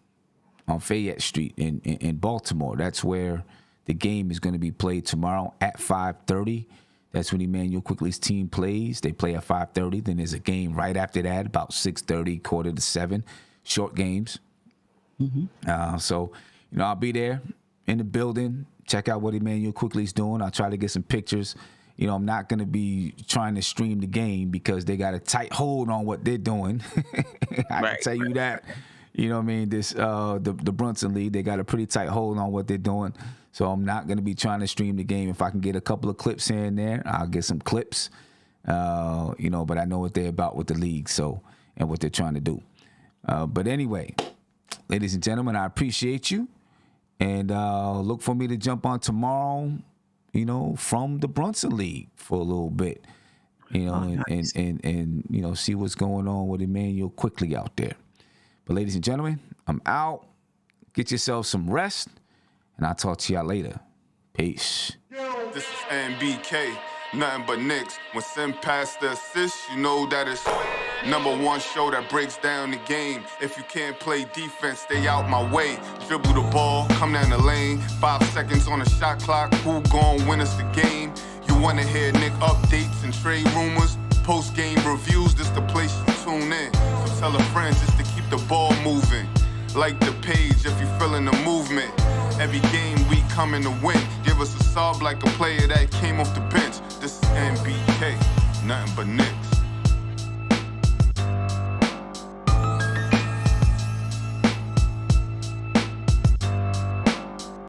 S2: on Fayette Street in Baltimore. That's where the game is going to be played tomorrow at 5:30. That's when Immanuel Quickley's team plays. They play at 5:30. Then there's a game right after that, about 6:30, 6:45, short games. So, I'll be there in the building. Check out what Immanuel Quickley's doing. I'll try to get some pictures. I'm not going to be trying to stream the game because they got a tight hold on what they're doing. I can tell you that. You know what I mean? This the Brunson League, they got a pretty tight hold on what they're doing. So I'm not going to be trying to stream the game. If I can get a couple of clips here and there, I'll get some clips. But I know what they're about with the league, and what they're trying to do. But anyway, ladies and gentlemen, I appreciate you. And look for me to jump on tomorrow, from the Brunson League for a little bit, and see what's going on with Immanuel Quickley out there. But ladies and gentlemen, I'm out. Get yourself some rest, and I'll talk to y'all later. Peace.
S1: This is NBK, nothing but Knicks. When Sim passed the assist, you know that it's #1 show that breaks down the game. If you can't play defense, stay out my way. Dribble the ball, come down the lane. 5 seconds on the shot clock, who gon' win us the game? You wanna hear Nick updates and trade rumors? Post-game reviews, this the place you tune in. So tell a friend just to keep the ball moving. Like the page if you feeling the movement. Every game we coming to win. Give us a sub like a player that came off the bench. This is NBK, nothing but Knicks.